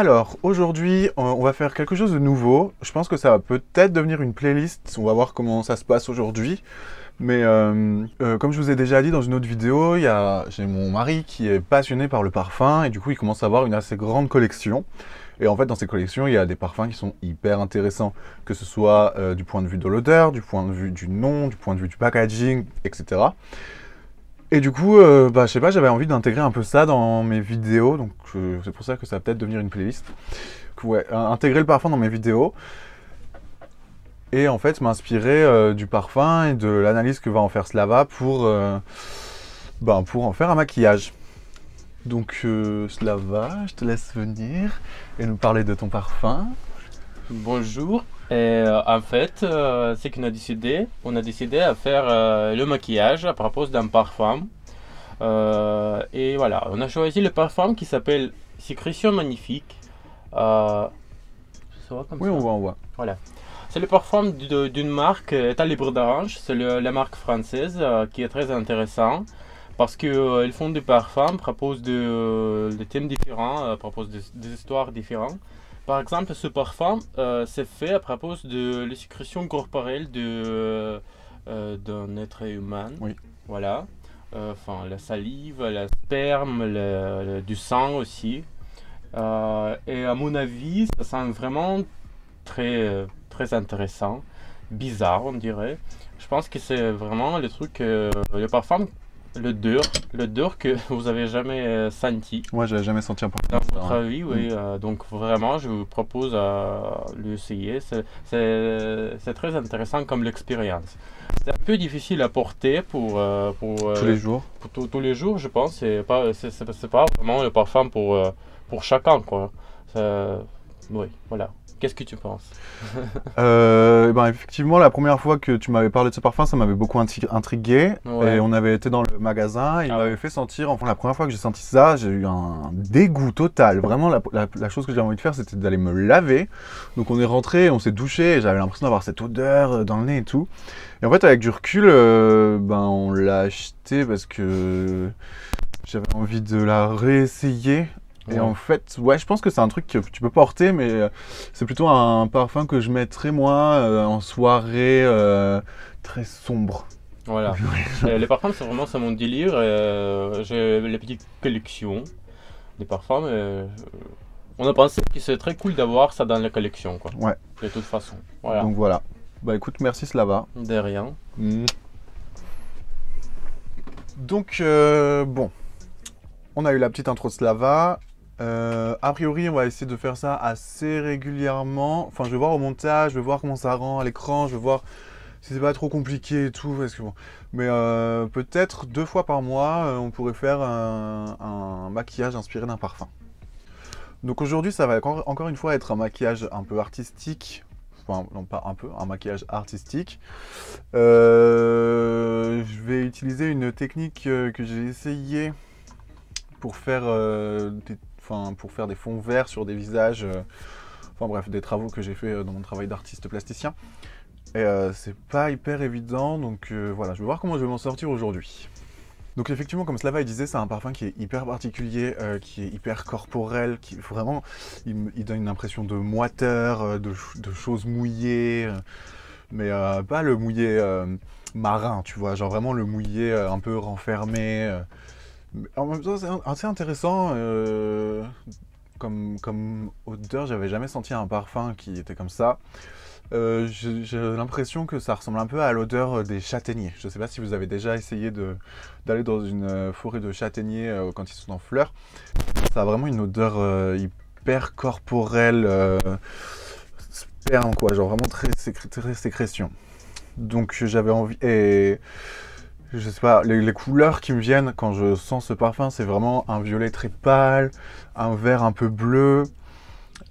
Alors, aujourd'hui, on va faire quelque chose de nouveau. Je pense que ça va peut-être devenir une playlist. On va voir comment ça se passe aujourd'hui. Mais comme je vous ai déjà dit dans une autre vidéo, j'ai mon mari qui est passionné par le parfum et du coup, il commence à avoir une assez grande collection. Et en fait, dans ces collections, il y a des parfums qui sont hyper intéressants, que ce soit du point de vue de l'odeur, du point de vue du nom, du point de vue du packaging, etc. Et du coup, je sais pas, j'avais envie d'intégrer un peu ça dans mes vidéos, donc c'est pour ça que ça va peut-être devenir une playlist. Ouais, intégrer le parfum dans mes vidéos et en fait m'inspirer du parfum et de l'analyse que va en faire Slava pour en faire un maquillage. Donc Slava, je te laisse venir et nous parler de ton parfum. Bonjour. En fait, c'est qu'on a décidé à faire le maquillage à propos d'un parfum. Et voilà, on a choisi le parfum qui s'appelle Sécrétion Magnifique. Ça va comme Oui, ça? on voit. Voilà. C'est le parfum d'une marque État Libre d'Orange. C'est la marque française qui est très intéressant parce qu'ils font des parfums, proposent de thèmes différents, proposent des histoires différentes. Par exemple, ce parfum, c'est fait à propos de la sécrétion corporelle d'un être humain. Oui. Voilà. Enfin, la salive, la sperme, du sang aussi. Et à mon avis, ça sent vraiment très intéressant. Bizarre, on dirait. Je pense que c'est vraiment le truc, le parfum, le dur que vous avez jamais senti. Moi, j'avais jamais senti un parfum Dans comme ça, votre hein. avis, oui. Donc vraiment, je vous propose à l'essayer. C'est très intéressant comme l'expérience. C'est un peu difficile à porter Tous les jours. pour tous les jours, je pense. C'est pas vraiment le parfum pour chacun, quoi. Oui, voilà. Qu'est-ce que tu penses? Effectivement, la première fois que tu m'avais parlé de ce parfum, ça m'avait beaucoup intrigué. Ouais. Et on avait été dans le magasin et il Ah m'avait ouais. fait sentir, enfin la première fois que j'ai senti ça, j'ai eu un dégoût total. Vraiment, la chose que j'avais envie de faire, c'était d'aller me laver. Donc on est rentré, on s'est douché et j'avais l'impression d'avoir cette odeur dans le nez et tout. Et en fait, avec du recul, on l'a acheté parce que j'avais envie de la réessayer. Et Ouais. en fait, ouais, je pense que c'est un truc que tu peux porter, mais c'est plutôt un parfum que je mettrais moi en soirée très sombre. Voilà. Les parfums, c'est mon délire. J'ai les petites collections des parfums. On a pensé que c'est très cool d'avoir ça dans la collection, quoi. Ouais, De toute façon. Voilà. donc voilà. Bah écoute, merci Slava. De rien. Donc bon, on a eu la petite intro de Slava. A priori, on va essayer de faire ça assez régulièrement. Enfin, je vais voir au montage, je vais voir comment ça rend à l'écran, je vais voir si c'est pas trop compliqué et tout. Parce que bon. Mais peut-être 2 fois par mois, on pourrait faire un maquillage inspiré d'un parfum. Donc aujourd'hui, ça va encore une fois être un maquillage un peu artistique. Enfin, non pas un peu, un maquillage artistique. Je vais utiliser une technique que j'ai essayée pour faire pour faire des fonds verts sur des visages, enfin bref, des travaux que j'ai fait dans mon travail d'artiste plasticien. Et c'est pas hyper évident, donc voilà, je vais voir comment je vais m'en sortir aujourd'hui. Donc effectivement, comme Slava il disait, c'est un parfum qui est hyper particulier, qui est hyper corporel, qui vraiment, il donne une impression de moiteur, de choses mouillées, mais pas le mouillé marin, tu vois, genre vraiment le mouillé un peu renfermé. En même temps, c'est assez intéressant comme odeur. J'avais jamais senti un parfum qui était comme ça. J'ai l'impression que ça ressemble un peu à l'odeur des châtaigniers. Je ne sais pas si vous avez déjà essayé d'aller dans une forêt de châtaigniers quand ils sont en fleurs. Ça a vraiment une odeur hyper corporelle, sperme quoi, genre vraiment très sécrétion. Donc j'avais envie et je sais pas, les couleurs qui me viennent quand je sens ce parfum, c'est vraiment un violet très pâle, un vert un peu bleu,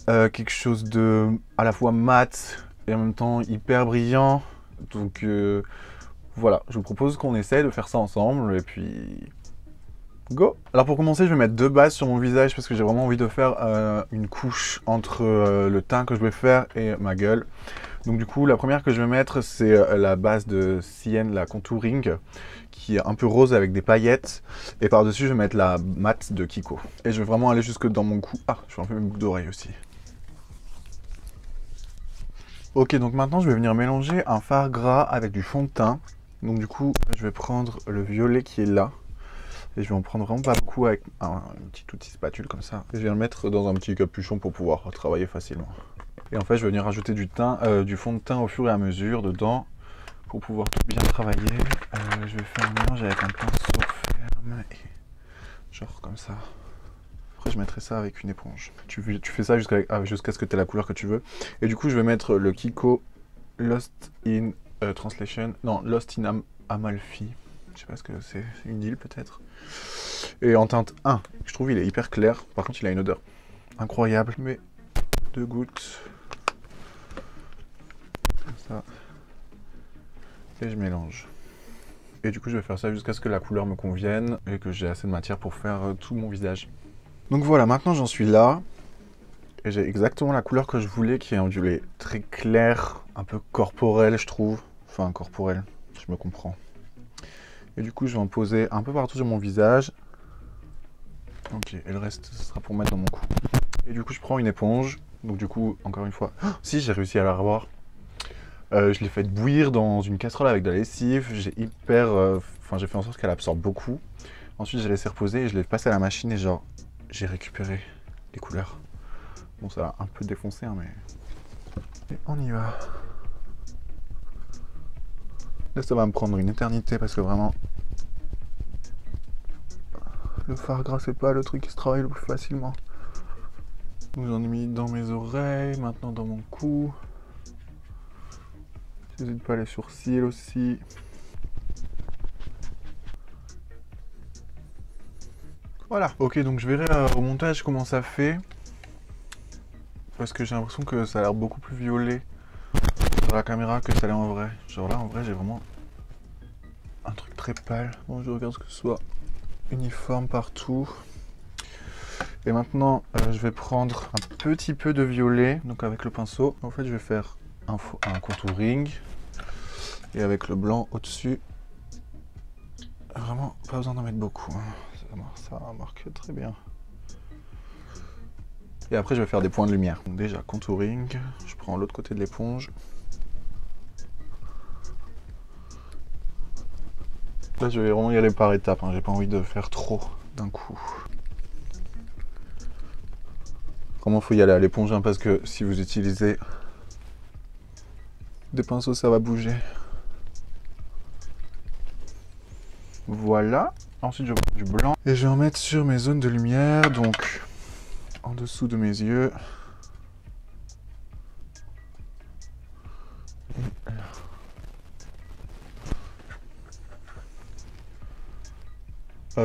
quelque chose de à la fois mat et en même temps hyper brillant. Donc voilà, je vous propose qu'on essaie de faire ça ensemble et puis go! Alors pour commencer, je vais mettre 2 bases sur mon visage parce que j'ai vraiment envie de faire une couche entre le teint que je vais faire et ma gueule. Donc du coup, la première que je vais mettre, c'est la base de Sienne, la contouring, qui est un peu rose avec des paillettes. Et par-dessus, je vais mettre la mat de Kiko. Et je vais vraiment aller jusque dans mon cou. Ah, je fais un peu mes boucles d'oreilles aussi. Ok, donc maintenant, je vais venir mélanger un fard gras avec du fond de teint. Donc du coup, je vais prendre le violet qui est là. Et je vais en prendre vraiment pas beaucoup avec un petit outil spatule comme ça. Et je vais le mettre dans un petit capuchon pour pouvoir travailler facilement. Et en fait, je vais venir rajouter du fond de teint au fur et à mesure dedans pour pouvoir tout bien travailler. Je vais faire un mélange avec un pinceau ferme et genre comme ça. Après, je mettrai ça avec une éponge. Tu fais ça jusqu'à ce que tu aies la couleur que tu veux. Et du coup, je vais mettre le Kiko Lost in Translation. Non, Lost in Amalfi. Je sais pas ce que c'est. Une île peut-être. Et en teinte 1. Je trouve il est hyper clair. Par contre, il a une odeur incroyable. Mais 2 gouttes. Comme ça. Et je mélange. Et du coup, je vais faire ça jusqu'à ce que la couleur me convienne et que j'ai assez de matière pour faire tout mon visage. Donc voilà, maintenant j'en suis là. Et j'ai exactement la couleur que je voulais, qui est un violet très clair, un peu corporel, je trouve. Enfin, corporel, je me comprends. Et du coup, je vais en poser un peu partout sur mon visage. Ok, et le reste, ce sera pour mettre dans mon cou. Et du coup, je prends une éponge. Donc du coup, encore une fois, oh, si j'ai réussi à la revoir. Je l'ai fait bouillir dans une casserole avec de la lessive. J'ai fait en sorte qu'elle absorbe beaucoup. Ensuite, j'ai laissé reposer et je l'ai passé à la machine et genre, j'ai récupéré les couleurs. Bon, ça a un peu défoncé, hein, mais... Et on y va. Là, ça va me prendre une éternité parce que vraiment... Le fard gras, c'est pas le truc qui se travaille le plus facilement. Donc, j'en ai mis dans mes oreilles, maintenant dans mon cou. J'hésite pas les sourcils aussi. Voilà. Ok, donc je verrai au montage comment ça fait. Parce que j'ai l'impression que ça a l'air beaucoup plus violet sur la caméra que ça l'est en vrai. Genre là, en vrai, j'ai vraiment un truc très pâle. Bon, je regarde que ce soit uniforme partout. Et maintenant, je vais prendre un petit peu de violet, donc avec le pinceau. En fait, je vais faire un contouring. Et avec le blanc au-dessus. Vraiment, pas besoin d'en mettre beaucoup. Hein. Ça marque très bien. Et après, je vais faire des points de lumière. Donc déjà, contouring. Je prends l'autre côté de l'éponge. Là, je vais vraiment y aller par étapes. Hein. J'ai pas envie de faire trop d'un coup. Vraiment, il faut y aller à l'éponge hein, parce que si vous utilisez des pinceaux, ça va bouger. Voilà. Ensuite, je prends du blanc et je vais en mettre sur mes zones de lumière. Donc, en dessous de mes yeux.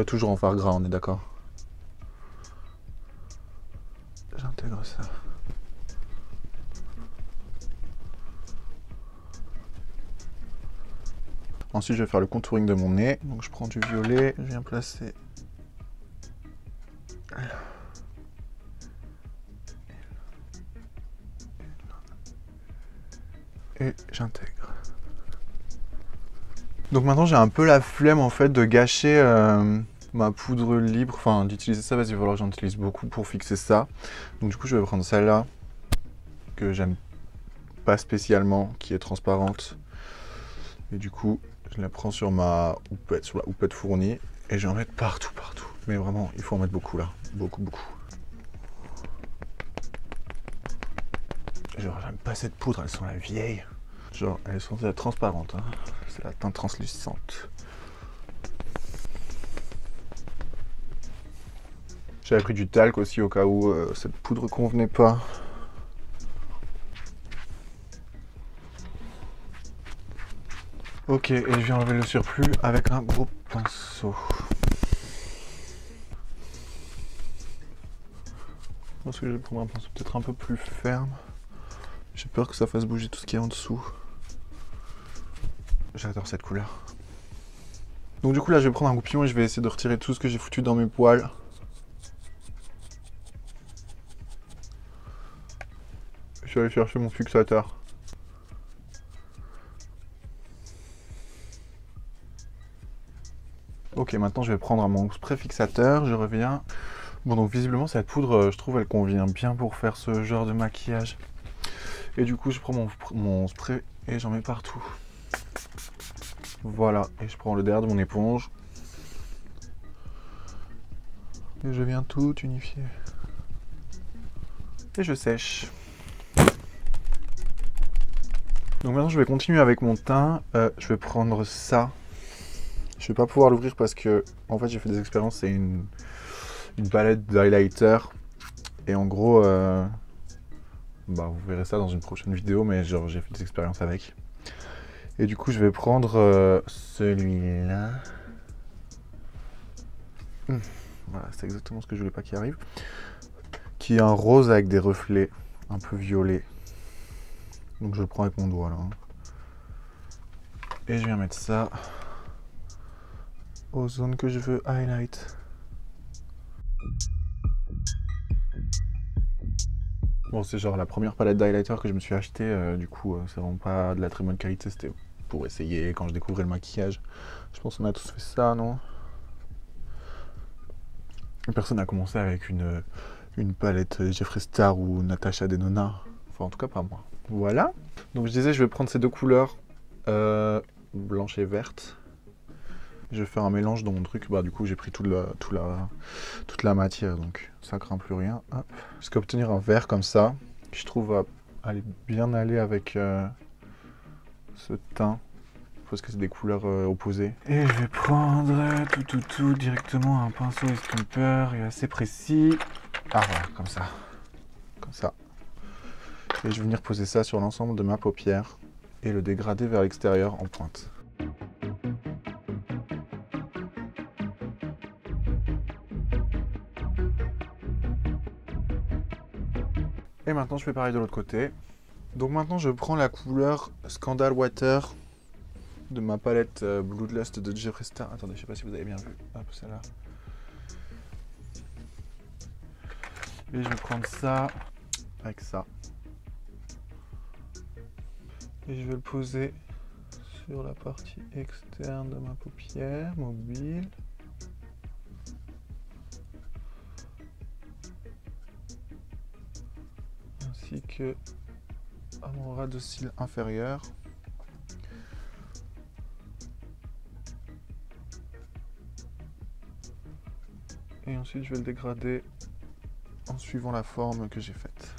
Toujours en fard gras, on est d'accord. J'intègre ça. Ensuite, je vais faire le contouring de mon nez. Donc, je prends du violet, je viens placer. Et j'intègre. Donc maintenant, j'ai un peu la flemme en fait de gâcher ma poudre libre, enfin d'utiliser ça parce qu'il va falloir que j'en utilise beaucoup pour fixer ça. Donc du coup, je vais prendre celle-là que j'aime pas spécialement, qui est transparente. Et du coup, je la prends sur ma houppette, sur la houppette fournie, et je vais en mettre partout, partout. Mais vraiment, il faut en mettre beaucoup là, beaucoup, beaucoup. Genre, j'aime pas cette poudre, elles sont la vieille. Genre, elles sont transparentes, hein. C'est la teinte translucente. J'avais pris du talc aussi au cas où cette poudre convenait pas. Ok, et je viens enlever le surplus avec un gros pinceau. Je pense que je vais prendre un pinceau peut-être un peu plus ferme. J'ai peur que ça fasse bouger tout ce qui est en dessous. J'adore cette couleur. Donc du coup là je vais prendre un goupillon et je vais essayer de retirer tout ce que j'ai foutu dans mes poils. Je vais aller chercher mon fixateur. Ok, maintenant je vais prendre mon spray fixateur, je reviens. Bon, donc visiblement cette poudre, je trouve elle convient bien pour faire ce genre de maquillage. Et du coup je prends mon spray et j'en mets partout. Voilà, et je prends le derrière de mon éponge. Et je viens tout unifier. Et je sèche. Donc maintenant je vais continuer avec mon teint. Je vais prendre ça. Je vais pas pouvoir l'ouvrir parce que en fait j'ai fait des expériences. C'est une palette d'highlighter. Et en gros, vous verrez ça dans une prochaine vidéo, mais genre j'ai fait des expériences avec. Et du coup je vais prendre celui-là. Voilà, c'est exactement ce que je voulais pas qu'il arrive. Qui est un rose avec des reflets un peu violets. Donc je le prends avec mon doigt là. Et je viens mettre ça aux zones que je veux highlight. Bon, c'est genre la première palette d'highlighter que je me suis acheté. Du coup, c'est vraiment pas de la très bonne qualité. C'était pour essayer quand je découvrais le maquillage. Je pense qu'on a tous fait ça, non? Personne n'a commencé avec une palette Jeffree Star ou Natasha Denona. Enfin, en tout cas, pas moi. Voilà. Donc, je disais, je vais prendre ces deux couleurs, blanche et verte. Je vais faire un mélange dans mon truc. Du coup, j'ai pris toute la matière, donc ça craint plus rien. Hop. Jusqu'à obtenir un vert comme ça, qui je trouve va bien aller avec ce teint. Parce que c'est des couleurs opposées. Et je vais prendre tout directement un pinceau estomper et assez précis. Ah voilà, comme ça. Comme ça. Et je vais venir poser ça sur l'ensemble de ma paupière et le dégrader vers l'extérieur en pointe. Et maintenant je fais pareil de l'autre côté. Donc maintenant je prends la couleur Scandal Water de ma palette Bloodlust de Jeffree Star. Attendez, je sais pas si vous avez bien vu. Hop, celle-là. Et je vais prendre ça avec ça. Et je vais le poser sur la partie externe de ma paupière mobile. Ainsi que à mon ras de cils inférieur. Et ensuite je vais le dégrader en suivant la forme que j'ai faite.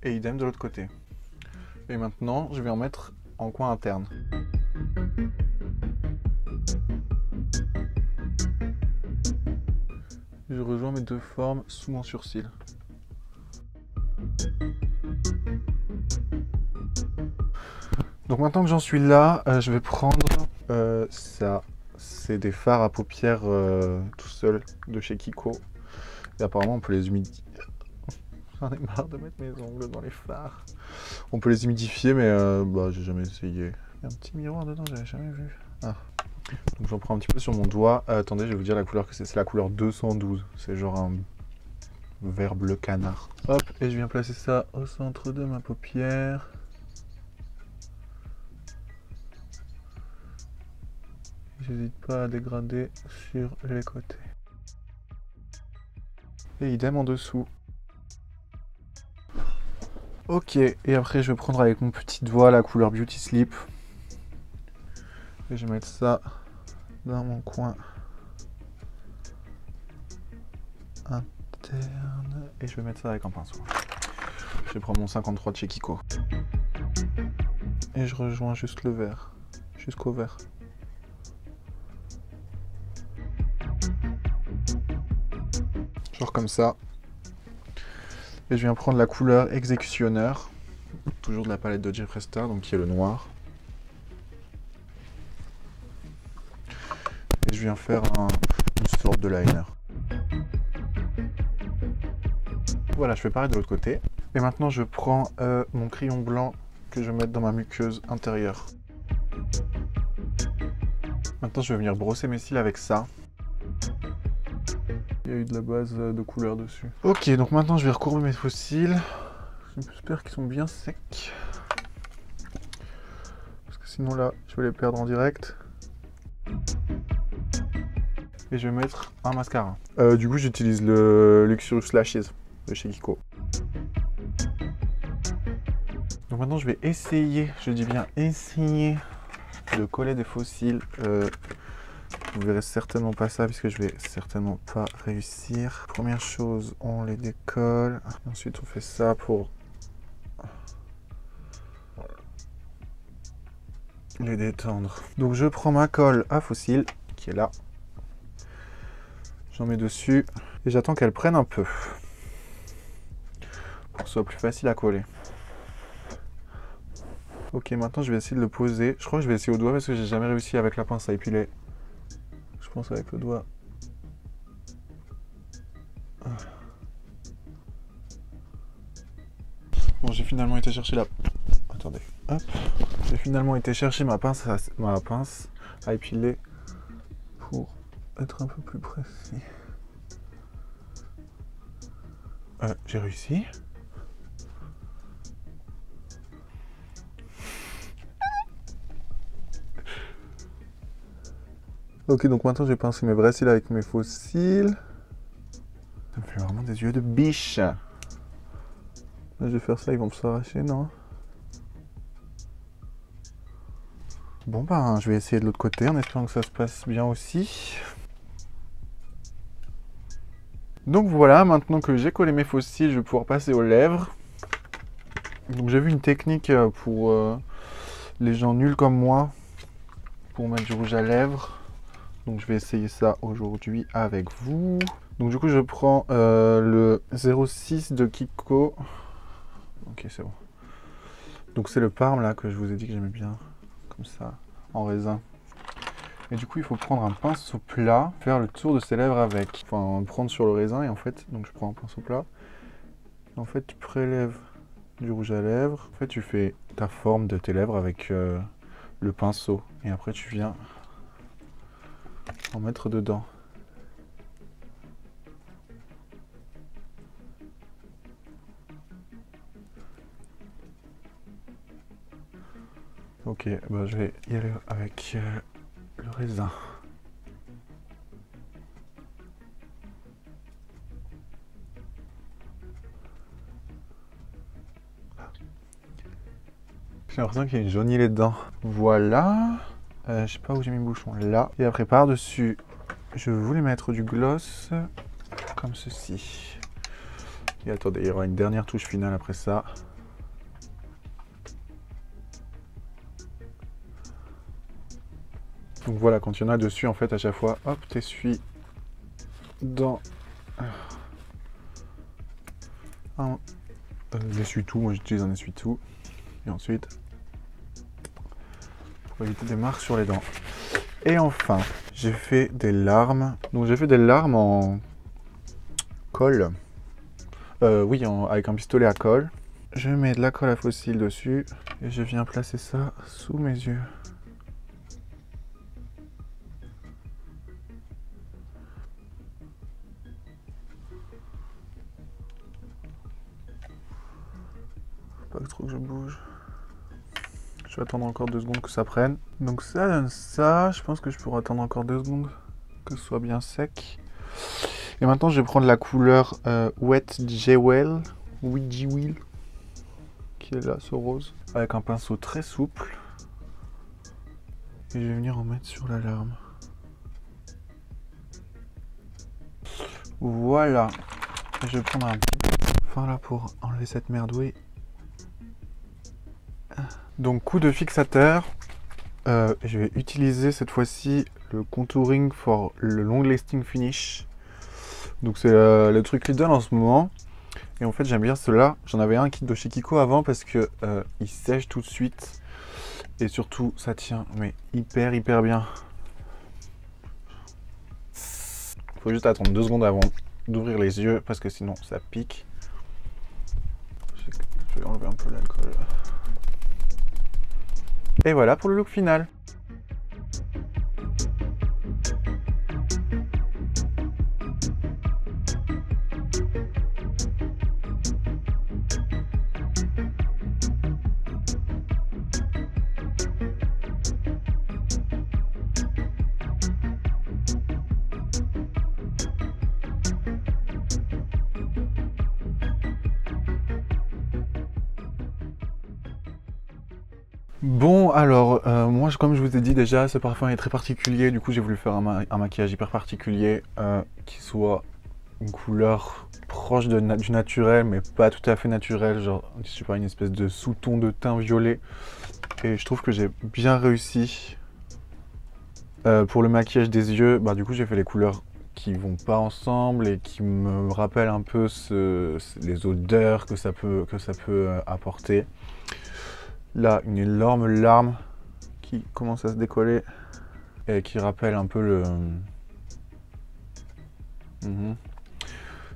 Et idem de l'autre côté. Et maintenant je vais en mettre en coin interne. Je rejoins mes deux formes sous mon sourcil. Donc maintenant que j'en suis là, je vais prendre ça. C'est des fards à paupières tout seul de chez Kiko. Et apparemment on peut les humidifier. J'en ai marre de mettre mes ongles dans les fards. On peut les humidifier mais j'ai jamais essayé. Il y a un petit miroir dedans, j'avais jamais vu. Ah. Donc j'en prends un petit peu sur mon doigt. Attendez, je vais vous dire la couleur que c'est. C'est la couleur 212. C'est genre un vert bleu canard. Hop, et je viens placer ça au centre de ma paupière. J'hésite pas à dégrader sur les côtés. Et idem en dessous. Ok, et après je vais prendre avec mon petit doigt la couleur Beauty Sleep. Et je vais mettre ça dans mon coin interne. Et je vais mettre ça avec un pinceau. Je vais prendre mon 53 de chez Kiko. Et je rejoins juste le vert, jusqu'au vert. Genre comme ça. Et je viens prendre la couleur Exécutionneur, toujours de la palette de Jeffree Star, donc qui est le noir. Et je viens faire une sorte de liner. Voilà, je fais pareil de l'autre côté. Et maintenant je prends mon crayon blanc que je vais mettre dans ma muqueuse intérieure. Maintenant je vais venir brosser mes cils avec ça. Il y a eu de la base de couleur dessus. Ok, donc maintenant je vais recourber mes fossiles. J'espère qu'ils sont bien secs. Parce que sinon là, je vais les perdre en direct. Et je vais mettre un mascara. Du coup, j'utilise le Luxurious Lashes de chez Kiko. Donc maintenant, je vais essayer, je dis bien essayer, de coller des fossiles. Vous verrez certainement pas ça, puisque je vais certainement pas réussir. Première chose, on les décolle. Ensuite, on fait ça pour les détendre. Donc je prends ma colle à fossiles, qui est là. J'en mets dessus et j'attends qu'elle prenne un peu pour que ce soit plus facile à coller. Ok, maintenant je vais essayer de le poser. Je crois que je vais essayer au doigt parce que j'ai jamais réussi avec la pince à épiler. Je pense avec le doigt. Bon, j'ai finalement été chercher la... Attendez. Hop. J'ai finalement été chercher ma pince à épiler pour être un peu plus précis. J'ai réussi. Ok, donc maintenant je vais pincer mes vrais cils avec mes faux cils. Ça me fait vraiment des yeux de biche. Là, je vais faire ça, ils vont s'arracher, non? Bon ben, je vais essayer de l'autre côté en espérant que ça se passe bien aussi. Donc voilà, maintenant que j'ai collé mes faux cils, je vais pouvoir passer aux lèvres. Donc j'ai vu une technique pour les gens nuls comme moi, pour mettre du rouge à lèvres. Donc je vais essayer ça aujourd'hui avec vous. Donc du coup je prends le 06 de Kiko. Ok, c'est bon. Donc c'est le Parme là que je vous ai dit que j'aimais bien, comme ça, en raisin. Et du coup il faut prendre un pinceau plat, faire le tour de ses lèvres avec. Enfin prendre sur le raisin et en fait, donc je prends un pinceau plat. Et en fait tu prélèves du rouge à lèvres. En fait tu fais ta forme de tes lèvres avec le pinceau. Et après tu viens en mettre dedans. Ok, bah je vais y aller avec le raisin. J'ai l'impression qu'il y a une jaunille dedans. Voilà. Je sais pas où j'ai mis le bouchon. Là. Et après par-dessus, je voulais mettre du gloss comme ceci. Et attendez, il y aura une dernière touche finale après ça. Donc voilà, quand il y en a dessus, en fait, à chaque fois, hop, t'essuies dans un essuie-tout. Moi, j'utilise un essuie-tout. Et ensuite, pour éviter des marques sur les dents. Et enfin, j'ai fait des larmes. Donc j'ai fait des larmes en colle. Oui, avec un pistolet à colle. Je mets de la colle à fossile dessus. Et je viens placer ça sous mes yeux. Faut pas trop que je bouge. Je vais attendre encore 2 secondes que ça prenne. Donc ça donne ça. Je pense que je pourrais attendre encore 2 secondes que ce soit bien sec. Et maintenant je vais prendre la couleur Wet Jewel, Will, qui est là, ce rose, avec un pinceau très souple. Et je vais venir en mettre sur la larme. Voilà. Et je vais prendre un petit fin là pour enlever cette merdouille. Donc coup de fixateur, je vais utiliser cette fois-ci le contouring for le long lasting finish. Donc c'est le truc Lidl en ce moment. Et en fait j'aime bien cela. J'en avais un kit de chez Kiko avant parce que il sèche tout de suite. Et surtout ça tient mais hyper bien. Faut juste attendre 2 secondes avant d'ouvrir les yeux parce que sinon ça pique. Je vais enlever un peu l'alcool. Et voilà pour le look final. Bon, alors, moi, comme je vous ai dit déjà, ce parfum est très particulier. Du coup, j'ai voulu faire un maquillage hyper particulier qui soit une couleur proche du naturel, mais pas tout à fait naturel. Genre, je sais pas, une espèce de sous-ton de teint violet. Et je trouve que j'ai bien réussi. Pour le maquillage des yeux, bah, du coup, j'ai fait les couleurs qui vont pas ensemble et qui me rappellent un peu les odeurs que ça peut apporter. Là, une énorme larme qui commence à se décoller et qui rappelle un peu le...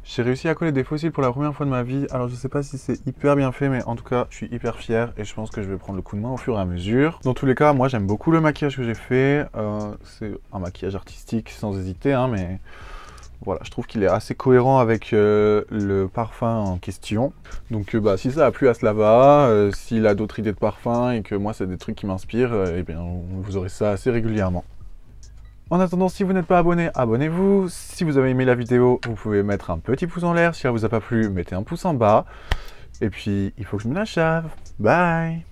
J'ai réussi à coller des fossiles pour la première fois de ma vie. Alors je sais pas si c'est hyper bien fait, mais en tout cas je suis hyper fier et je pense que je vais prendre le coup de main au fur et à mesure. Dans tous les cas, moi j'aime beaucoup le maquillage que j'ai fait. C'est un maquillage artistique sans hésiter, hein, mais voilà, je trouve qu'il est assez cohérent avec le parfum en question. Donc bah, si ça a plu à Slava, s'il a d'autres idées de parfum et que moi c'est des trucs qui m'inspirent, eh bien vous aurez ça assez régulièrement. En attendant, si vous n'êtes pas abonné, abonnez-vous. Si vous avez aimé la vidéo, vous pouvez mettre un petit pouce en l'air. Si elle vous a pas plu, mettez un pouce en bas. Et puis, il faut que je me la chave. Bye!